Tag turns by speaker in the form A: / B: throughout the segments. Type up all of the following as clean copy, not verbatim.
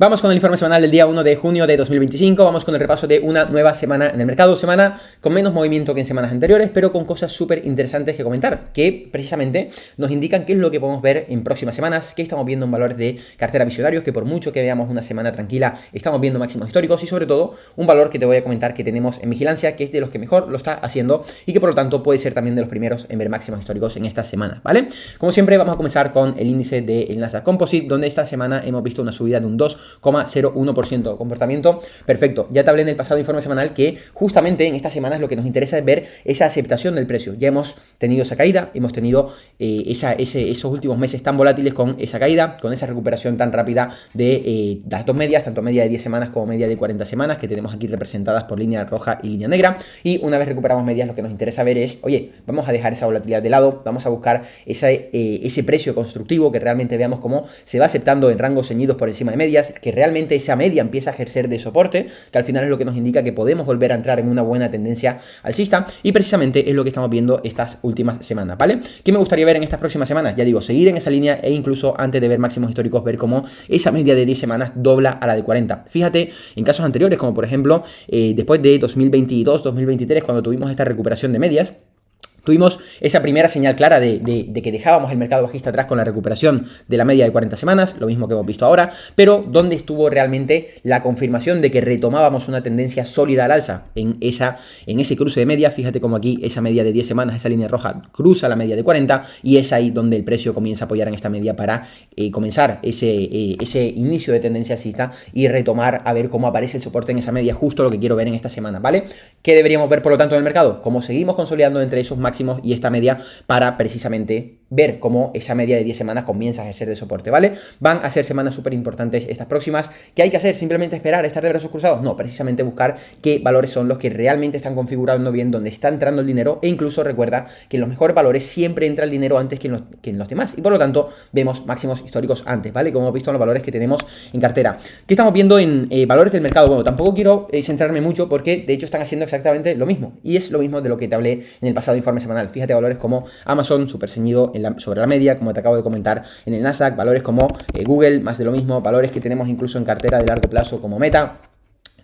A: Vamos con el informe semanal del día 1 de junio de 2025, vamos con el repaso de una nueva semana en el mercado, semana con menos movimiento que en semanas anteriores, pero con cosas súper interesantes que comentar, que precisamente nos indican qué es lo que podemos ver en próximas semanas, qué estamos viendo en valores de cartera visionarios, que por mucho que veamos una semana tranquila, estamos viendo máximos históricos y sobre todo un valor que te voy a comentar que tenemos en vigilancia, que es de los que mejor lo está haciendo y que por lo tanto puede ser también de los primeros en ver máximos históricos en esta semana, ¿vale? Como siempre vamos a comenzar con el índice del Nasdaq Composite, donde esta semana hemos visto una subida de un 2,01%. Comportamiento perfecto. Ya te hablé en el pasado informe semanal que justamente en estas semanas lo que nos interesa es ver esa aceptación del precio. Ya hemos tenido esa caída, hemos tenido esos últimos meses tan volátiles con esa caída, con esa recuperación tan rápida de las dos medias, tanto media de 10 semanas como media de 40 semanas, que tenemos aquí representadas por línea roja y línea negra. Y una vez recuperamos medias, lo que nos interesa ver es, oye, vamos a dejar esa volatilidad de lado, vamos a buscar ese precio constructivo, que realmente veamos cómo se va aceptando en rangos ceñidos por encima de medias, que realmente esa media empieza a ejercer de soporte, que al final es lo que nos indica que podemos volver a entrar en una buena tendencia alcista, y precisamente es lo que estamos viendo estas últimas semanas, ¿vale? ¿Qué me gustaría ver en estas próximas semanas? Ya digo, seguir en esa línea e incluso antes de ver máximos históricos, ver cómo esa media de 10 semanas dobla a la de 40. Fíjate, en casos anteriores, como por ejemplo, después de 2022, 2023, cuando tuvimos esta recuperación de medias, tuvimos esa primera señal clara de que dejábamos el mercado bajista atrás con la recuperación de la media de 40 semanas, lo mismo que hemos visto ahora, pero donde estuvo realmente la confirmación de que retomábamos una tendencia sólida al alza en ese cruce de media. Fíjate como aquí esa media de 10 semanas, esa línea roja cruza la media de 40 y es ahí donde el precio comienza a apoyar en esta media para comenzar ese inicio de tendencia alcista y retomar a ver cómo aparece el soporte en esa media, justo lo que quiero ver en esta semana, ¿vale? ¿Qué deberíamos ver por lo tanto en el mercado? Cómo seguimos consolidando entre esos máximos y esta media para precisamente ver cómo esa media de 10 semanas comienza a ejercer de soporte, ¿vale? Van a ser semanas súper importantes estas próximas. ¿Qué hay que hacer? ¿Simplemente esperar, estar de brazos cruzados? No, precisamente buscar qué valores son los que realmente están configurando bien, donde está entrando el dinero, e incluso recuerda que en los mejores valores siempre entra el dinero antes que en los demás, y por lo tanto vemos máximos históricos antes, ¿vale? Como hemos visto en los valores que tenemos en cartera. ¿Qué estamos viendo en valores del mercado? Bueno, tampoco quiero centrarme mucho porque de hecho están haciendo exactamente lo mismo, y es lo mismo de lo que te hablé en el pasado informe semanal. Fíjate valores como Amazon, súper ceñido sobre la media, como te acabo de comentar en el Nasdaq, valores como Google, más de lo mismo, valores que tenemos incluso en cartera de largo plazo como Meta.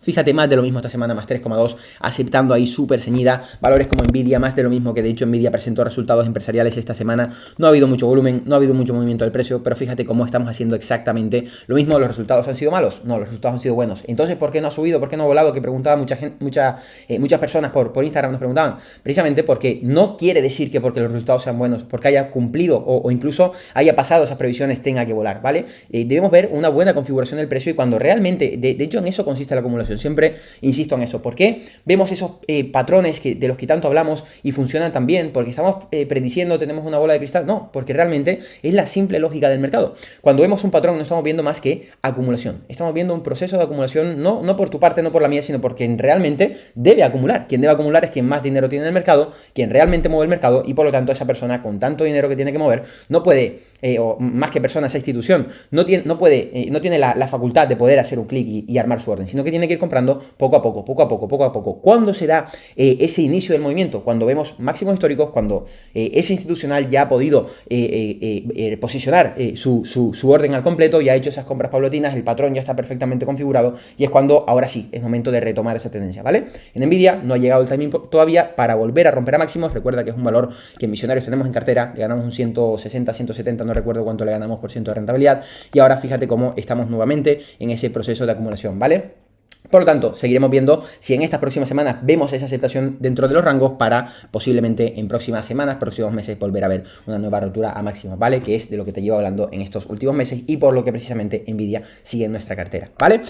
A: Fíjate, más de lo mismo esta semana, más 3,2, aceptando ahí súper ceñida. Valores como Nvidia, más de lo mismo, que de hecho Nvidia presentó resultados empresariales esta semana. No ha habido mucho volumen, no ha habido mucho movimiento del precio, pero fíjate cómo estamos haciendo exactamente lo mismo. ¿Los resultados han sido malos? No, los resultados han sido buenos. Entonces, ¿por qué no ha subido? ¿Por qué no ha volado? Que preguntaba muchas personas por Instagram, nos preguntaban. Precisamente porque no quiere decir que porque los resultados sean buenos, porque haya cumplido o incluso haya pasado esas previsiones, tenga que volar, ¿vale? Debemos ver una buena configuración del precio, y cuando realmente, de hecho en eso consiste la acumulación. Siempre insisto en eso. ¿Por qué vemos esos patrones de los que tanto hablamos y funcionan tan bien? ¿Porque estamos prediciendo, tenemos una bola de cristal? No, porque realmente es la simple lógica del mercado. Cuando vemos un patrón no estamos viendo más que acumulación. Estamos viendo un proceso de acumulación, no por tu parte, no por la mía, sino porque realmente debe acumular. Quien debe acumular es quien más dinero tiene en el mercado, quien realmente mueve el mercado, y por lo tanto esa persona con tanto dinero que tiene que mover no puede, o más que persona, esa institución, no tiene la facultad de poder hacer un clic y armar su orden, sino que tiene que ir comprando poco a poco. ¿Cuándo se da ese inicio del movimiento? Cuando vemos máximos históricos, cuando ese institucional ya ha podido posicionar su orden al completo, ya ha hecho esas compras paulatinas, el patrón ya está perfectamente configurado, y es cuando ahora sí es momento de retomar esa tendencia, ¿vale? En Nvidia no ha llegado el timing todavía para volver a romper a máximos. Recuerda que es un valor que en Visionarios tenemos en cartera, le ganamos un 160, 170, no recuerdo cuánto le ganamos por ciento de rentabilidad, y ahora fíjate cómo estamos nuevamente en ese proceso de acumulación, ¿vale? Por lo tanto, seguiremos viendo si en estas próximas semanas vemos esa aceptación dentro de los rangos para posiblemente en próximas semanas, próximos meses, volver a ver una nueva rotura a máximos, ¿vale? Que es de lo que te llevo hablando en estos últimos meses y por lo que precisamente Nvidia sigue en nuestra cartera, ¿vale?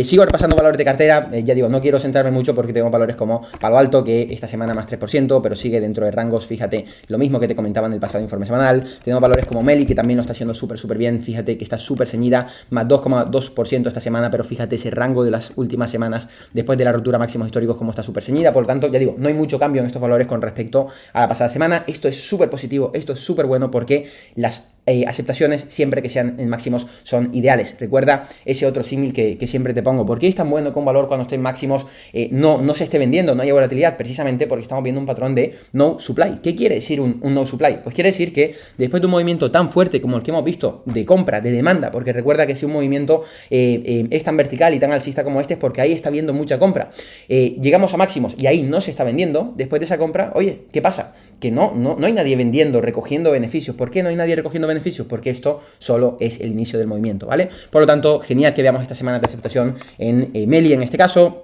A: Sigo repasando valores de cartera. Ya digo, no quiero centrarme mucho porque tengo valores como Palo Alto, que esta semana más 3%, pero sigue dentro de rangos. Fíjate, lo mismo que te comentaba en el pasado informe semanal. Tenemos valores como Meli, que también lo está haciendo súper bien. Fíjate que está súper ceñida, más 2,2% esta semana, pero fíjate ese rango de las últimas semanas después de la ruptura máximos históricos como está súper ceñida. Por lo tanto, ya digo, no hay mucho cambio en estos valores con respecto a la pasada semana. Esto es súper positivo, esto es súper bueno porque las aceptaciones siempre que sean en máximos son ideales. Recuerda ese otro símil que siempre te pongo. ¿Por qué es tan bueno que un valor cuando esté en máximos no se esté vendiendo, no haya volatilidad? Precisamente porque estamos viendo un patrón de no supply. ¿Qué quiere decir un no supply? Pues quiere decir que después de un movimiento tan fuerte como el que hemos visto de compra, de demanda, porque recuerda que si un movimiento es tan vertical y tan alcista como este es porque ahí está habiendo mucha compra. Llegamos a máximos y ahí no se está vendiendo. Después de esa compra, oye, ¿qué pasa? Que no hay nadie vendiendo, recogiendo beneficios. ¿Por qué no hay nadie recogiendo beneficios? Porque esto solo es el inicio del movimiento, ¿vale? Por lo tanto, genial que veamos esta semana de aceptación en Meli en este caso.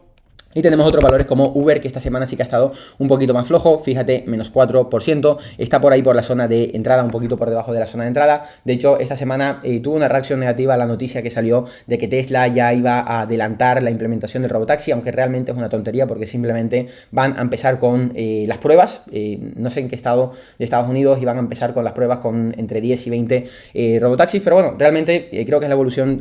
A: Y tenemos otros valores como Uber, que esta semana sí que ha estado un poquito más flojo, fíjate, menos 4%, está por ahí por la zona de entrada, un poquito por debajo de la zona de entrada. De hecho, esta semana tuvo una reacción negativa a la noticia que salió de que Tesla ya iba a adelantar la implementación del robotaxi, aunque realmente es una tontería porque simplemente van a empezar con las pruebas, no sé en qué estado de Estados Unidos, y van a empezar con las pruebas con entre 10 y 20 robotaxis, pero bueno, realmente creo que es la evolución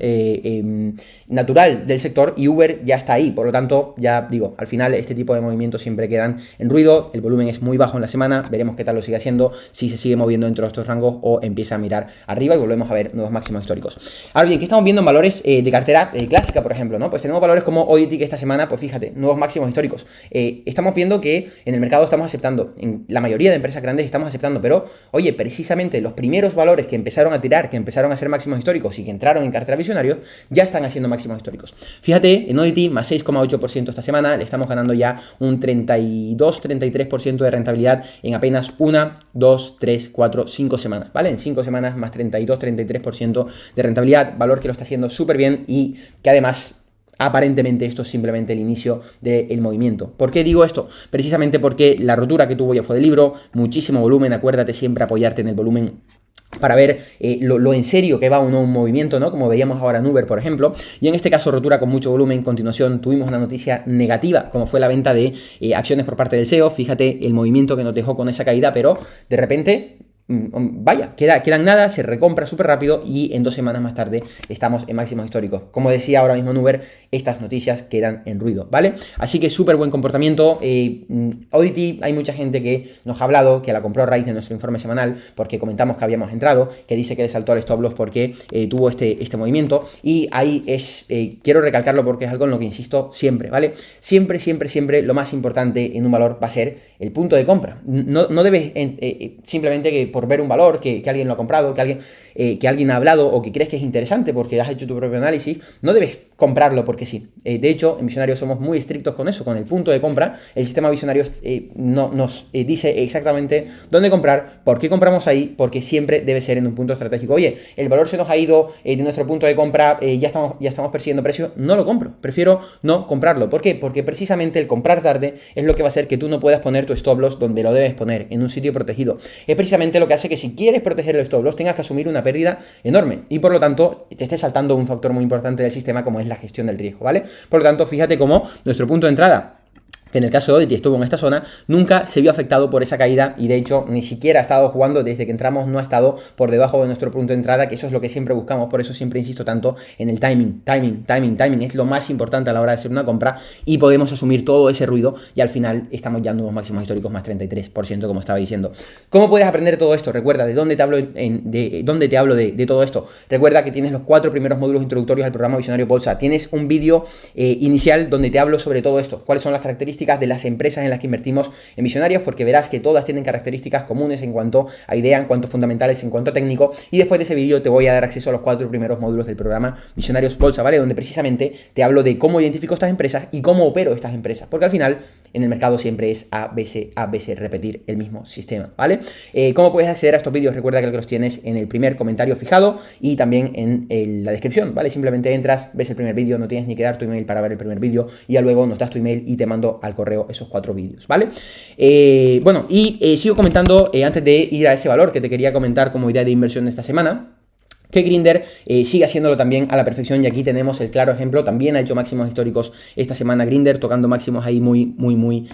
A: natural del sector y Uber ya está ahí, por lo tanto, ya digo, al final este tipo de movimientos siempre quedan en ruido, el volumen es muy bajo en la semana, veremos qué tal lo sigue haciendo, si se sigue moviendo dentro de estos rangos o empieza a mirar arriba y volvemos a ver nuevos máximos históricos. Ahora bien, ¿qué estamos viendo en valores de cartera clásica, por ejemplo? ¿No? Pues tenemos valores como ODT que esta semana, pues fíjate, nuevos máximos históricos. Estamos viendo que en el mercado estamos aceptando, en la mayoría de empresas grandes estamos aceptando, pero oye, precisamente los primeros valores que empezaron a tirar, que empezaron a hacer máximos históricos y que entraron en cartera visionarios, ya están haciendo máximos históricos. Fíjate, en ODT más 6,8% esta semana, le estamos ganando ya un 32-33% de rentabilidad en apenas 1, 2, 3, 4, 5 semanas, ¿vale? En 5 semanas más 32-33% de rentabilidad, valor que lo está haciendo súper bien y que además aparentemente esto es simplemente el inicio del movimiento. ¿Por qué digo esto? Precisamente porque la rotura que tuvo ya fue de libro, muchísimo volumen, acuérdate siempre apoyarte en el volumen para ver lo en serio que va o no un movimiento, ¿no? Como veíamos ahora en Uber, por ejemplo. Y en este caso, rotura con mucho volumen. En continuación, tuvimos una noticia negativa, como fue la venta de acciones por parte del CEO. Fíjate el movimiento que nos dejó con esa caída, pero de repente vaya, quedan nada, se recompra súper rápido y en 2 semanas más tarde estamos en máximos históricos. Como decía ahora mismo en Uber, estas noticias quedan en ruido, ¿vale? Así que súper buen comportamiento. Audity, hay mucha gente que nos ha hablado, que la compró a raíz de nuestro informe semanal, porque comentamos que habíamos entrado, que dice que le saltó al stop loss porque tuvo este movimiento, y ahí quiero recalcarlo porque es algo en lo que insisto siempre, ¿vale? Siempre lo más importante en un valor va a ser el punto de compra. No debes simplemente que por ver un valor, que alguien lo ha comprado, que alguien ha hablado o que crees que es interesante porque has hecho tu propio análisis, no debes comprarlo porque sí. De hecho, en Visionarios somos muy estrictos con eso, con el punto de compra. El sistema Visionarios nos dice exactamente dónde comprar, por qué compramos ahí, porque siempre debe ser en un punto estratégico. Oye, el valor se nos ha ido de nuestro punto de compra, ya estamos persiguiendo precio, no lo compro, prefiero no comprarlo. ¿Por qué? Porque precisamente el comprar tarde es lo que va a hacer que tú no puedas poner tu stop loss donde lo debes poner, en un sitio protegido. Es precisamente lo que hace que si quieres proteger el stop loss tengas que asumir una pérdida enorme y por lo tanto te esté saltando un factor muy importante del sistema como es la gestión del riesgo, ¿vale? Por lo tanto, fíjate cómo nuestro punto de entrada, que en el caso de Audity estuvo en esta zona, nunca se vio afectado por esa caída y de hecho ni siquiera ha estado jugando desde que entramos, no ha estado por debajo de nuestro punto de entrada, que eso es lo que siempre buscamos. Por eso siempre insisto tanto en el timing es lo más importante a la hora de hacer una compra y podemos asumir todo ese ruido y al final estamos ya en nuevos máximos históricos más 33%, como estaba diciendo. ¿Cómo puedes aprender todo esto? Recuerda, ¿de dónde te hablo de todo esto? Recuerda que tienes los 4 primeros módulos introductorios al programa Visionario Bolsa, tienes un vídeo inicial donde te hablo sobre todo esto, cuáles son las características de las empresas en las que invertimos en Visionarios, porque verás que todas tienen características comunes en cuanto a idea, en cuanto a fundamentales, en cuanto a técnico, y después de ese vídeo te voy a dar acceso a los 4 primeros módulos del programa Visionarios Bolsa, ¿vale? Donde precisamente te hablo de cómo identifico estas empresas y cómo opero estas empresas, porque al final en el mercado siempre es ABC, repetir el mismo sistema, ¿vale? ¿Cómo puedes acceder a estos vídeos? Recuerda que los tienes en el primer comentario fijado y también en la descripción, ¿vale? Simplemente entras, ves el primer vídeo, no tienes ni que dar tu email para ver el primer vídeo y ya luego nos das tu email y te mando al correo esos 4 vídeos, ¿vale? Bueno, y sigo comentando antes de ir a ese valor que te quería comentar como idea de inversión de esta semana, que Grindr sigue haciéndolo también a la perfección y aquí tenemos el claro ejemplo. También ha hecho máximos históricos esta semana Grindr, tocando máximos ahí muy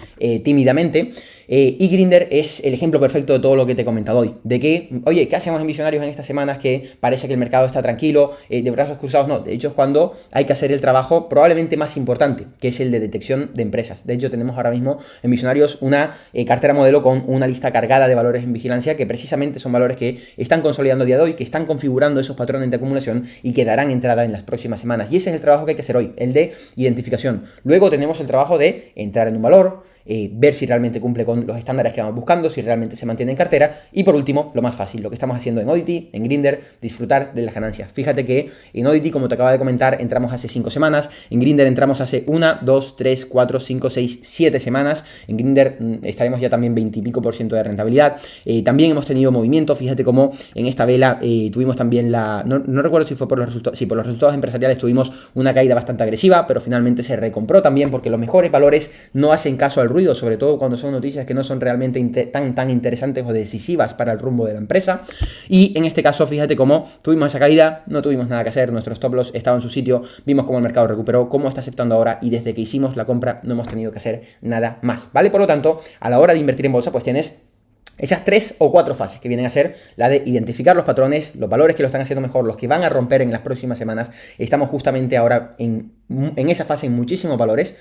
A: tímidamente. Y Grindr es el ejemplo perfecto de todo lo que te he comentado hoy. De que, oye, ¿qué hacemos en Visionarios en estas semanas que parece que el mercado está tranquilo, de brazos cruzados? No, de hecho es cuando hay que hacer el trabajo probablemente más importante, que es el de detección de empresas. De hecho tenemos ahora mismo en Visionarios una cartera modelo con una lista cargada de valores en vigilancia que precisamente son valores que están consolidando a día de hoy, que están configurando esos patrones de acumulación y que darán entrada en las próximas semanas. Y ese es el trabajo que hay que hacer hoy, el de identificación. Luego tenemos el trabajo de entrar en un valor, ver si realmente cumple con los estándares que vamos buscando, si realmente se mantiene en cartera, y por último, lo más fácil, lo que estamos haciendo en Oddity, en Grindr, disfrutar de las ganancias. Fíjate que en Oddity, como te acabo de comentar, entramos hace 5 semanas, en Grindr entramos hace 1, 2, 3, 4, 5, 6, 7 semanas, en Grindr estaremos ya también 20 y pico % de rentabilidad. También hemos tenido movimiento, fíjate cómo en esta vela tuvimos también no recuerdo si fue por los resultados, sí, por los resultados empresariales tuvimos una caída bastante agresiva, pero finalmente se recompró también porque los mejores valores no hacen caso al ruido, sobre todo cuando son noticias que no son realmente tan interesantes o decisivas para el rumbo de la empresa. Y en este caso, fíjate cómo tuvimos esa caída, no tuvimos nada que hacer, nuestro stop loss estaba en su sitio, vimos cómo el mercado recuperó, cómo está aceptando ahora, y desde que hicimos la compra no hemos tenido que hacer nada más, ¿vale? Por lo tanto, a la hora de invertir en bolsa, pues tienes esas 3 o 4 fases que vienen a ser la de identificar los patrones, los valores que lo están haciendo mejor, los que van a romper en las próximas semanas. Estamos justamente ahora en esa fase en muchísimos valores.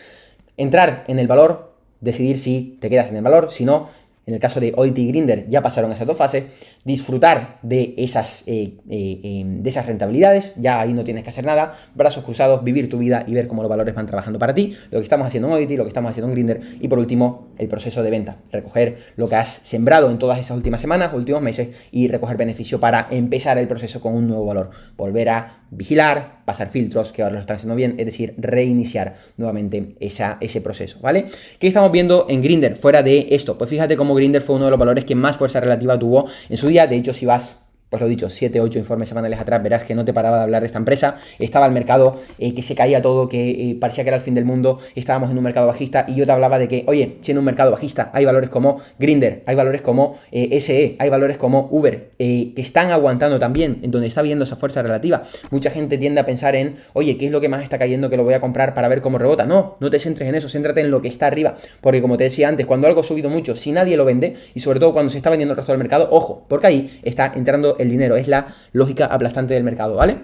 A: Entrar en el valor, decidir si te quedas en el valor, si no. En el caso de Oddity y Grindr ya pasaron esas 2 fases, disfrutar de esas rentabilidades, ya ahí no tienes que hacer nada, brazos cruzados, vivir tu vida y ver cómo los valores van trabajando para ti, lo que estamos haciendo en Oddity, lo que estamos haciendo en Grindr, y por último, el proceso de venta, recoger lo que has sembrado en todas esas últimas semanas, últimos meses, y recoger beneficio para empezar el proceso con un nuevo valor, volver a vigilar, pasar filtros, que ahora lo están haciendo bien, es decir, reiniciar nuevamente ese proceso, ¿vale? ¿Qué estamos viendo en Grindr fuera de esto? Pues fíjate cómo Grindr fue uno de los valores que más fuerza relativa tuvo en su día. De hecho, si vas, pues lo dicho, 7, 8 informes semanales atrás, verás que no te paraba de hablar de esta empresa. Estaba el mercado que se caía todo, que parecía que era el fin del mundo, estábamos en un mercado bajista, y yo te hablaba de que, oye, siendo un mercado bajista, hay valores como Grindr, hay valores como SE, hay valores como Uber, que están aguantando también, en donde está viendo esa fuerza relativa. Mucha gente tiende a pensar en, oye, ¿qué es lo que más está cayendo que lo voy a comprar para ver cómo rebota? No te centres en eso, céntrate en lo que está arriba, porque como te decía antes, cuando algo ha subido mucho, si nadie lo vende, y sobre todo cuando se está vendiendo el resto del mercado, ojo, porque ahí está entrando el dinero, es la lógica aplastante del mercado, ¿vale?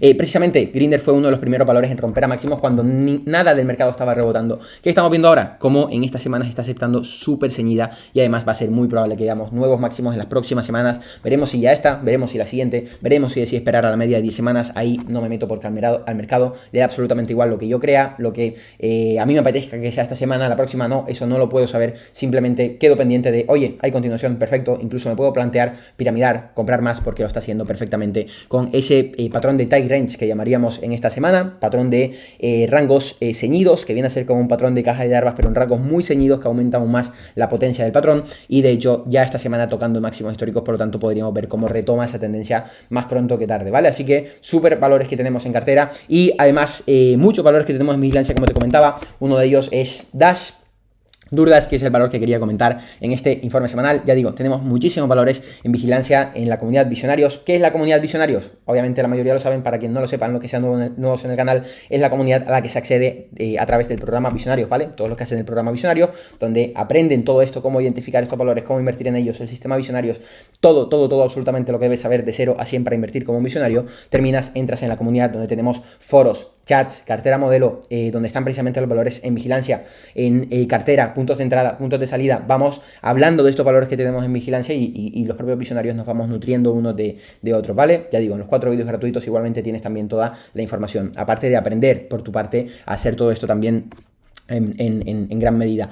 A: Precisamente Grindr fue uno de los primeros valores en romper a máximos cuando nada del mercado estaba rebotando. ¿Qué estamos viendo ahora? Como en estas semanas está aceptando súper ceñida, y además va a ser muy probable que veamos nuevos máximos en las próximas semanas. Veremos si ya esta, veremos si la siguiente, veremos si esperar a la media de 10 semanas. Ahí no me meto porque al mercado le da absolutamente igual lo que yo crea, lo que a mí me apetezca que sea esta semana, la próxima no, eso no lo puedo saber. Simplemente quedo pendiente de, oye, hay continuación, perfecto, incluso me puedo plantear piramidar, comprar más, porque lo está haciendo perfectamente con ese patrón de tight range que llamaríamos en esta semana, patrón de rangos ceñidos, que viene a ser como un patrón de caja de larvas, pero en rangos muy ceñidos que aumentan aún más la potencia del patrón, y de hecho ya esta semana tocando máximos históricos, por lo tanto podríamos ver cómo retoma esa tendencia más pronto que tarde, ¿vale? Así que súper valores que tenemos en cartera, y además muchos valores que tenemos en vigilancia, como te comentaba. Uno de ellos es Dash, Durdas, que es el valor que quería comentar en este informe semanal. Ya digo, tenemos muchísimos valores en vigilancia en la comunidad Visionarios. ¿Qué es la comunidad Visionarios? Obviamente la mayoría lo saben, para quien no lo sepan, lo que sean nuevos en el canal, es la comunidad a la que se accede a través del programa Visionarios, ¿vale? Todos los que hacen el programa Visionario, donde aprenden todo esto, cómo identificar estos valores, cómo invertir en ellos, el sistema Visionarios, todo, absolutamente lo que debes saber de 0 a 100 para invertir como un visionario. Entras en la comunidad donde tenemos foros, chats, cartera modelo, donde están precisamente los valores en vigilancia, en cartera, puntos de entrada, puntos de salida. Vamos hablando de estos valores que tenemos en vigilancia, y los propios visionarios nos vamos nutriendo unos de otros, ¿vale? Ya digo, en los 4 vídeos gratuitos igualmente tienes también toda la información, aparte de aprender por tu parte a hacer todo esto también en gran medida.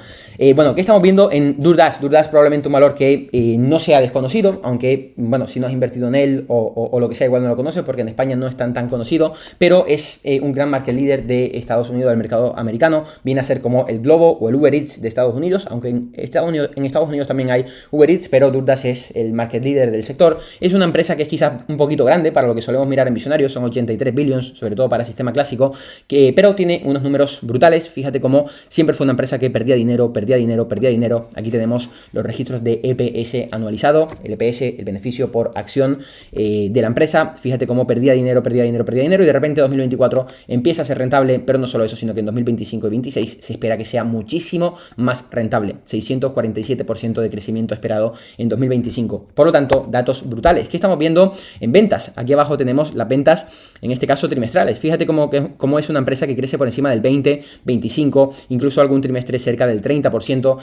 A: Bueno, ¿qué estamos viendo en Durdas? Durdas probablemente un valor que no sea desconocido, aunque, bueno, si no has invertido en él o lo que sea, igual no lo conoces, porque en España no es tan conocido, pero es un gran market leader de Estados Unidos, del mercado americano. Viene a ser como el Globo o el Uber Eats de Estados Unidos, aunque en Estados Unidos también hay Uber Eats, pero Durdas es el market leader del sector. Es una empresa que es quizás un poquito grande para lo que solemos mirar en visionarios, son 83 billions, sobre todo para el sistema clásico, pero tiene unos números brutales. Fíjate cómo cómo siempre fue una empresa que perdía dinero, perdía dinero, perdía dinero. Aquí tenemos los registros de EPS anualizado, el EPS, el beneficio por acción de la empresa. Fíjate cómo perdía dinero, perdía dinero, perdía dinero, y de repente 2024 empieza a ser rentable, pero no solo eso, sino que en 2025 y 2026 se espera que sea muchísimo más rentable. 647% de crecimiento esperado en 2025. Por lo tanto, datos brutales. ¿Qué estamos viendo en ventas? Aquí abajo tenemos las ventas, en este caso trimestrales. Fíjate cómo es una empresa que crece por encima del 20, 25, incluso algún trimestre cerca del 30%.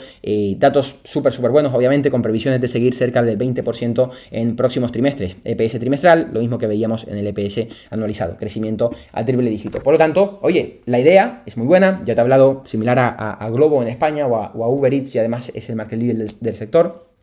A: Datos súper buenos, obviamente, con previsiones de seguir cerca del 20% en próximos trimestres. EPS trimestral, lo mismo que veíamos en el EPS anualizado, crecimiento a triple dígito. Por lo tanto, oye, la idea es muy buena. Ya te he hablado similar a Globo en España o a Uber Eats, y además es el market leader del sector.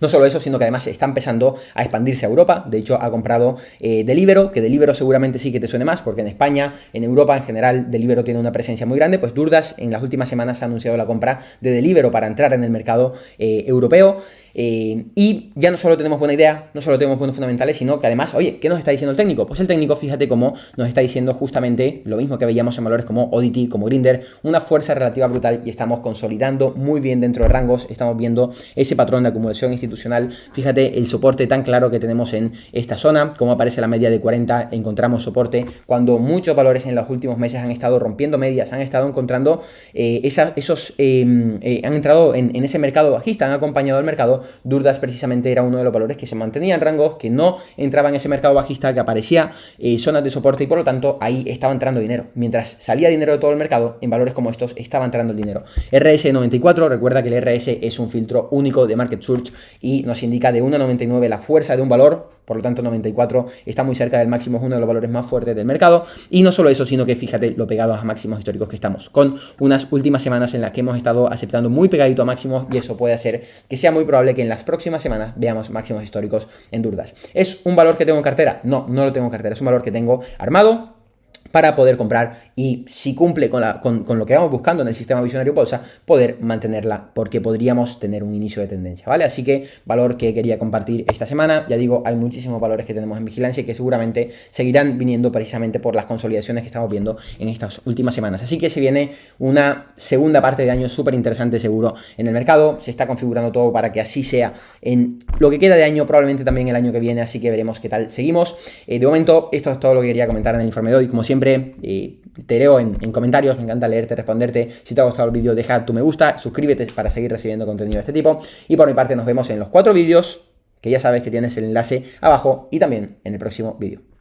A: No solo eso, sino que además está empezando a expandirse a Europa. De hecho, ha comprado Deliveroo, que Deliveroo seguramente sí que te suene más, porque en España, en Europa en general, Deliveroo tiene una presencia muy grande. Pues DoorDash en las últimas semanas ha anunciado la compra de Deliveroo para entrar en el mercado europeo. Y ya no solo tenemos buena idea, no solo tenemos buenos fundamentales, sino que además, oye, ¿qué nos está diciendo el técnico? Pues el técnico, fíjate cómo nos está diciendo justamente lo mismo que veíamos en valores como ODT, como Grindr, una fuerza relativa brutal, y estamos consolidando muy bien dentro de rangos. Estamos viendo ese patrón de acumulación institucional. Fíjate el soporte tan claro que tenemos en esta zona, como aparece la media de 40, encontramos soporte cuando muchos valores en los últimos meses han estado rompiendo medias, han estado encontrando han entrado en ese mercado bajista, han acompañado al mercado. DoorDash precisamente era uno de los valores que se mantenía en rangos, que no entraba en ese mercado bajista, que aparecía zonas de soporte, y por lo tanto ahí estaba entrando dinero. Mientras salía dinero de todo el mercado, en valores como estos estaba entrando el dinero. RS94, recuerda que el RS es un filtro único de Market Search y nos indica de 1,99 la fuerza de un valor. Por lo tanto, 94 está muy cerca del máximo, es uno de los valores más fuertes del mercado. Y no solo eso, sino que fíjate lo pegados a máximos históricos que estamos, con unas últimas semanas en las que hemos estado aceptando muy pegadito a máximos, y eso puede hacer que sea muy probable que en las próximas semanas veamos máximos históricos en DoorDash. ¿Es un valor que tengo en cartera? No, no lo tengo en cartera, es un valor que tengo armado para poder comprar, y si cumple con lo que vamos buscando en el sistema visionario bolsa, poder mantenerla, porque podríamos tener un inicio de tendencia, ¿vale? Así que valor que quería compartir esta semana. Ya digo, hay muchísimos valores que tenemos en vigilancia y que seguramente seguirán viniendo precisamente por las consolidaciones que estamos viendo en estas últimas semanas. Así que se viene una segunda parte de año súper interesante seguro en el mercado. Se está configurando todo para que así sea en lo que queda de año, probablemente también el año que viene, así que veremos qué tal seguimos. De momento, esto es todo lo que quería comentar en el informe de hoy. Como siempre, te leo en comentarios, me encanta leerte, responderte. Si te ha gustado el vídeo, deja tu me gusta, suscríbete para seguir recibiendo contenido de este tipo, y por mi parte nos vemos en los 4 vídeos, que ya sabes que tienes el enlace abajo, y también en el próximo vídeo.